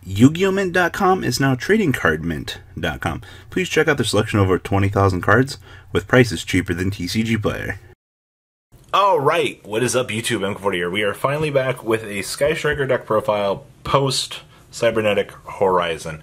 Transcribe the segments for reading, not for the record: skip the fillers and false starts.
YugiohMint.com is now TradingCardMint.com. Please check out their selection of over 20,000 cards with prices cheaper than TCG Player. Alright, what is up YouTube, M40 here. We are finally back with a Sky Striker deck profile post Cybernetic Horizon.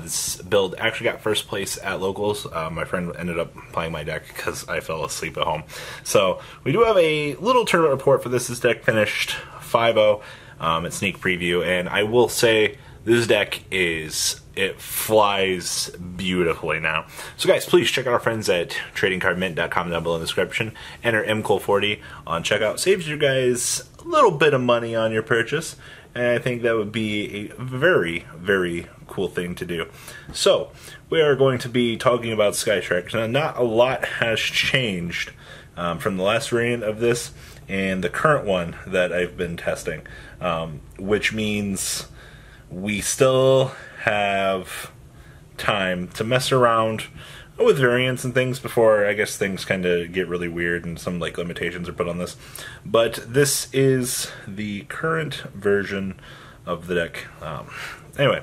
This build actually got first place at locals. My friend ended up playing my deck because I fell asleep at home. So we do have a little tournament report for this. This deck finished 5-0 at sneak preview, and I will say this deck it flies beautifully now. So guys, please check out our friends at TradingCardMint.com down below in the description. Enter MCOL40 on checkout. Saves you guys a little bit of money on your purchase, and I think that would be a very, very cool thing to do. So, we are going to be talking about Sky Strikers. Now, not a lot has changed from the last variant of this and the current one that I've been testing, which means we still have time to mess around with variants and things before, I guess, things kind of get really weird and some like limitations are put on this. But this is the current version of the deck. Anyway,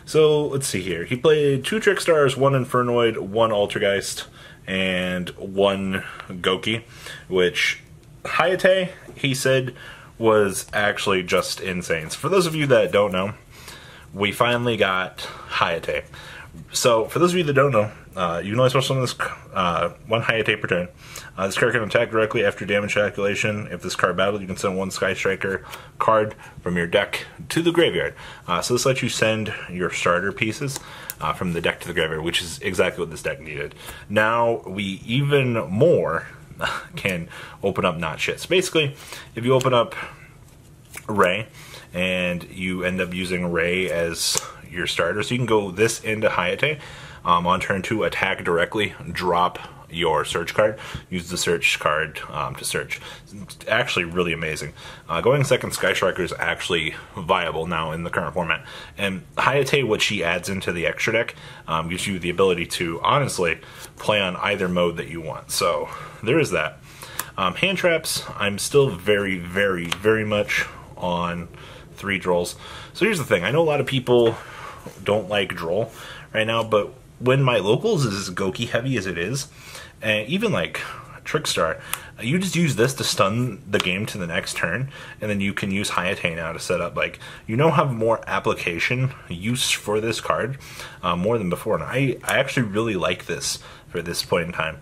so let's see here. He played 2 Trickstars, 1 Infernoid, 1 Altergeist, and 1 Goki, which Hayate, he said, was actually just insane. So for those of you that don't know, we finally got Hayate. So, for those of you that don't know, you can only special summon this 1 Hayate per turn. This card can attack directly after damage calculation. If this card battled, you can send 1 Sky Striker card from your deck to the graveyard. So this lets you send your starter pieces from the deck to the graveyard, which is exactly what this deck needed. Now, we even more can open up not shit. So basically, if you open up Ray, and you end up using Ray as your starter, so you can go this into Hayate on turn 2, attack directly, drop your search card, use the search card to search. It's actually really amazing. Going second Sky Striker is actually viable now in the current format, and Hayate, what she adds into the extra deck, gives you the ability to honestly play on either mode that you want. So there is that. Hand traps, I'm still very, very, very much on 3 Drolls. So here's the thing, I know a lot of people don't like Droll right now, but when my locals is as Goki heavy as it is, and even like Trickstar, you just use this to stun the game to the next turn, and then you can use Hayate now to set up, like, you now have more application use for this card, more than before, and I actually really like this for this point in time.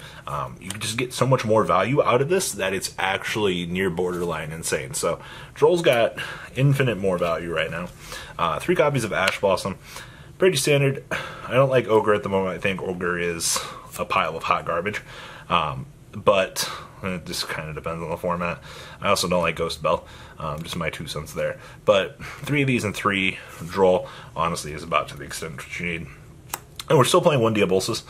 You can just get so much more value out of this that it's actually near borderline insane. So Droll's got infinite more value right now. 3 copies of Ash Blossom, pretty standard. I don't like Ogre at the moment. I think Ogre is a pile of hot garbage, but it just kind of depends on the format. I also don't like Ghost Bell, just my 2 cents there. But 3 of these and 3 Droll honestly is about to the extent that you need. And we're still playing 1 Diabolsis.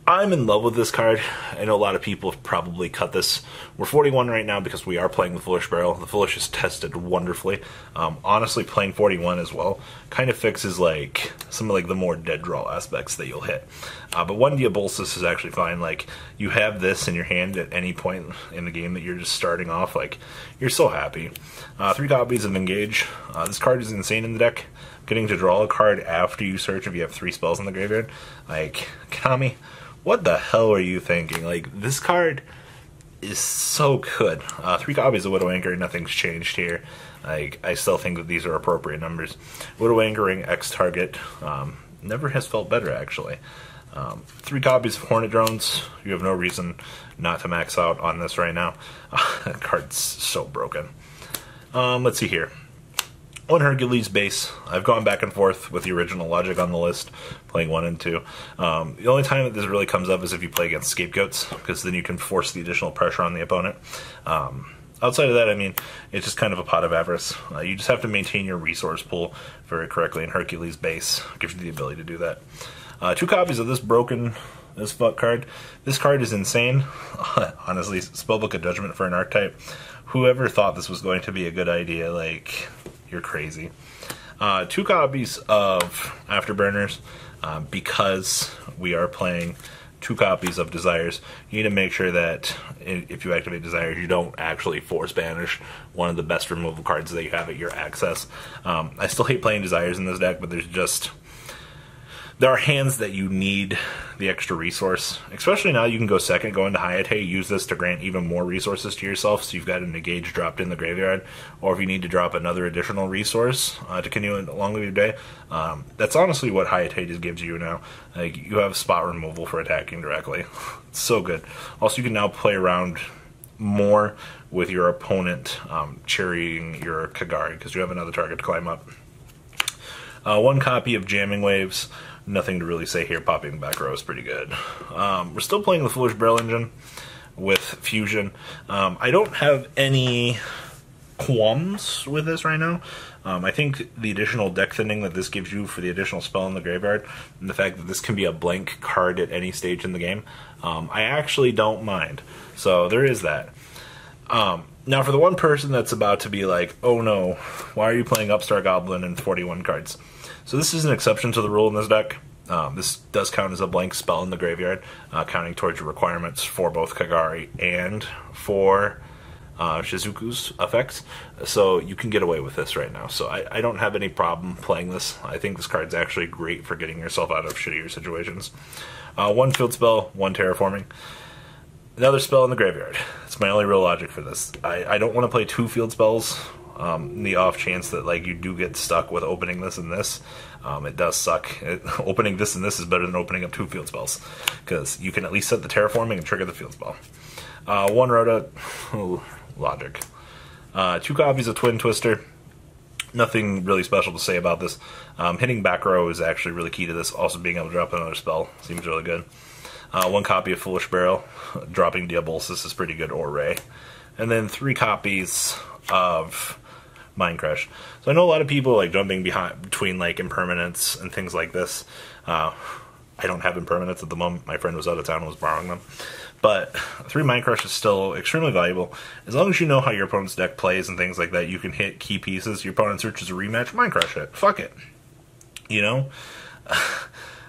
I'm in love with this card. I know a lot of people have probably cut this. We're 41 right now because we are playing the Foolish Barrel. The Foolish is tested wonderfully. Honestly, playing 41 as well kind of fixes like some of like the more dead draw aspects that you'll hit. But 1 Diabolsis is actually fine. Like, you have this in your hand at any point in the game that you're just starting off. Like, you're so happy. 3 copies of Engage. This card is insane in the deck. Getting to draw a card after you search if you have 3 spells in the graveyard. Like, Kami, what the hell are you thinking? Like, this card is so good. 3 copies of Widow Anchor, nothing's changed here. Like, I still think that these are appropriate numbers. Widow Anchoring X target never has felt better, actually. 3 copies of Hornet Drones. You have no reason not to max out on this right now. That card's so broken. Let's see here. 1 Hercules base. I've gone back and forth with the original logic on the list, playing 1 and 2. The only time that this really comes up is if you play against Scapegoats, because then you can force the additional pressure on the opponent. Outside of that, I mean, it's just kind of a pot of avarice. You just have to maintain your resource pool very correctly, and Hercules base gives you the ability to do that. 2 copies of this broken as fuck card. This card is insane. Honestly, Spellbook of Judgment for an archetype. Whoever thought this was going to be a good idea, like, you're crazy. 2 copies of Afterburners, because we are playing 2 copies of Desires. You need to make sure that if you activate Desires, you don't actually force banish one of the best removal cards that you have at your access. I still hate playing Desires in this deck, but there are hands that you need the extra resource. Especially now you can go second, go into Hayate, use this to grant even more resources to yourself, so you've got an engage dropped in the graveyard. Or if you need to drop another additional resource to continue along with your day, that's honestly what Hayate just gives you now. Like, you have spot removal for attacking directly. It's so good. Also, you can now play around more with your opponent cherrying your Kagari, because you have another target to climb up. 1 copy of Jamming Waves. Nothing to really say here. Popping back row is pretty good. We're still playing the Foolish Barrel Engine with Fusion. I don't have any qualms with this right now. I think the additional deck thinning that this gives you for the additional spell in the graveyard, and the fact that this can be a blank card at any stage in the game, I actually don't mind. So there is that. Now, for the one person that's about to be like, oh no, why are you playing Upstart Goblin and 41 cards? So this is an exception to the rule in this deck. This does count as a blank spell in the graveyard, counting towards your requirements for both Kagari and for Shizuku's effects. So you can get away with this right now. So I don't have any problem playing this. I think this card's actually great for getting yourself out of shittier situations. 1 field spell, 1 terraforming. Another spell in the graveyard. It's my only real logic for this. I don't want to play 2 field spells. In the off chance that like you do get stuck with opening this and this, it does suck. Opening this and this is better than opening up 2 field spells, because you can at least set the terraforming and trigger the field spell. 1 Rhoda, logic. 2 copies of Twin Twister. Nothing really special to say about this. Hitting back row is actually really key to this. Also, being able to drop another spell seems really good. 1 copy of Foolish Barrel. Dropping Diabolsis is pretty good, or Ray. And then 3 copies of Mind Crush. So I know a lot of people like jumping between like impermanents and things like this. I don't have impermanents at the moment. My friend was out of town and was borrowing them. But 3 Mind Crush is still extremely valuable. As long as you know how your opponent's deck plays and things like that, you can hit key pieces. Your opponent searches a rematch, Mind Crush it. Fuck it. You know?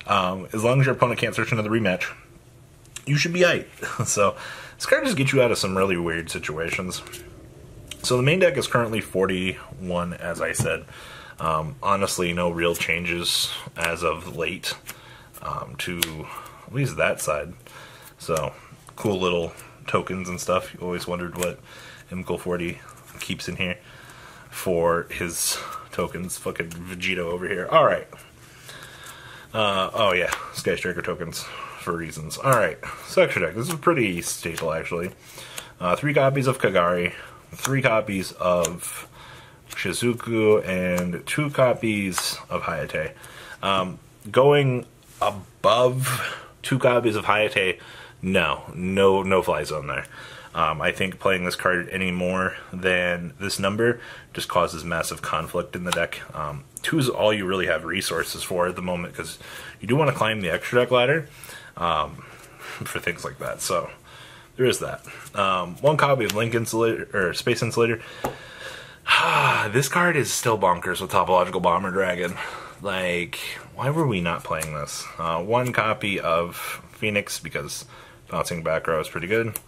As long as your opponent can't search another rematch, you should be aight. So this card just gets you out of some really weird situations. So the main deck is currently 41, as I said. Honestly, no real changes as of late to at least that side. So, cool little tokens and stuff. You always wondered what MCL40 keeps in here for his tokens. Fucking Vegeta over here. Alright. Oh yeah, Sky Striker tokens for reasons. Alright, so extra deck. This is pretty staple, actually. 3 copies of Kagari. 3 copies of Shizuku, and 2 copies of Hayate. Going above 2 copies of Hayate, no fly zone there. I think playing this card any more than this number just causes massive conflict in the deck. 2 is all you really have resources for at the moment, because you do want to climb the extra deck ladder for things like that. So there is that. 1 copy of Link Insulator, or Space Insulator. This card is still bonkers with Topological Bomber Dragon. Like, why were we not playing this? 1 copy of Phoenix, because bouncing back row is pretty good.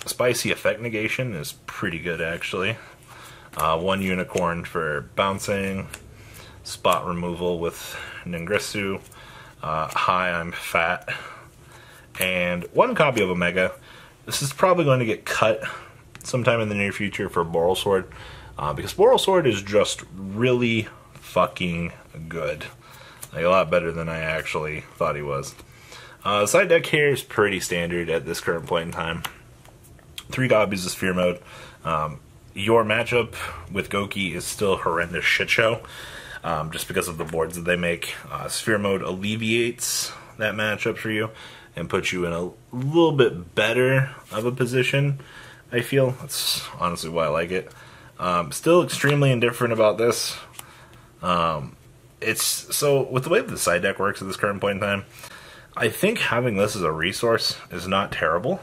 Spicy Effect Negation is pretty good, actually. 1 Unicorn for bouncing. Spot removal with Ningresu. Hi, I'm fat. And 1 copy of Omega. This is probably going to get cut sometime in the near future for Boral Sword, because Boral Sword is just really fucking good. Like, a lot better than I actually thought he was. The side deck here is pretty standard at this current point in time. 3 copies of Sphere Mode. Your matchup with Goki is still a horrendous shit show, just because of the boards that they make. Sphere Mode alleviates that matchup for you and puts you in a little bit better of a position, I feel. That's honestly why I like it. Still extremely indifferent about this. So with the way that the side deck works at this current point in time, I think having this as a resource is not terrible.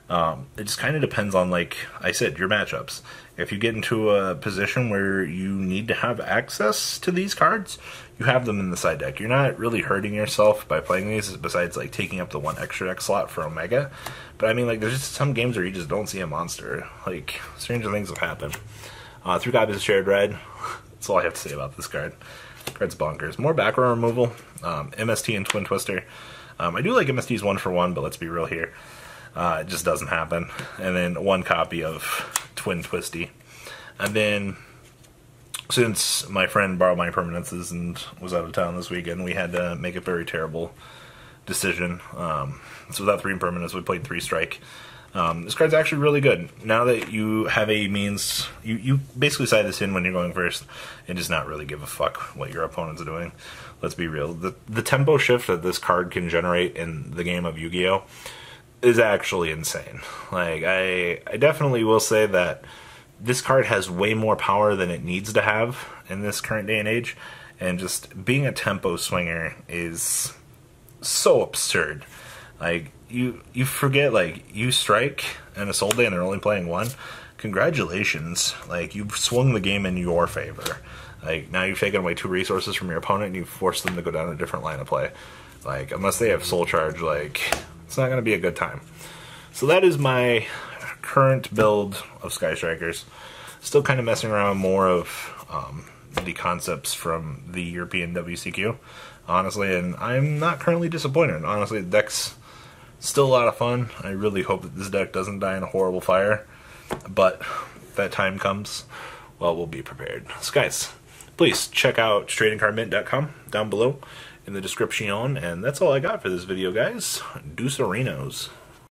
It just kind of depends on, like I said, your matchups. If you get into a position where you need to have access to these cards, you have them in the side deck. You're not really hurting yourself by playing these, besides like taking up the one extra deck slot for Omega. But I mean, like, there's just some games where you just don't see a monster. Like, stranger things have happened. 3 copies of Shared Red. That's all I have to say about this card. Card's bonkers. More back row removal. MST and Twin Twister. I do like MST's 1-for-1, but let's be real here. It just doesn't happen. And then 1 copy of Twin Twisty. And then, since my friend borrowed my permanences and was out of town this weekend, we had to make a very terrible decision. So without 3 impermanents, we played 3 strike. This card's actually really good. Now that you have a means, you basically side this in when you're going first and just not really give a fuck what your opponent's doing. Let's be real. The tempo shift that this card can generate in the game of Yu-Gi-Oh! Is actually insane. Like, I definitely will say that this card has way more power than it needs to have in this current day and age, and just being a tempo swinger is so absurd. Like, you forget, like, you strike in a Soul Day and they're only playing 1. Congratulations. Like, you've swung the game in your favor. Like, now you've taken away 2 resources from your opponent and you've forced them to go down a different line of play. Like, unless they have Soul Charge, like, it's not going to be a good time. So that is my current build of Sky Strikers. Still kind of messing around more of the concepts from the European WCQ, honestly, and I'm not currently disappointed. Honestly, the deck's still a lot of fun. I really hope that this deck doesn't die in a horrible fire, but if that time comes, well, we'll be prepared. So guys, please check out tradingcardmint.com down below in the description, and that's all I got for this video, guys. Deucerinos.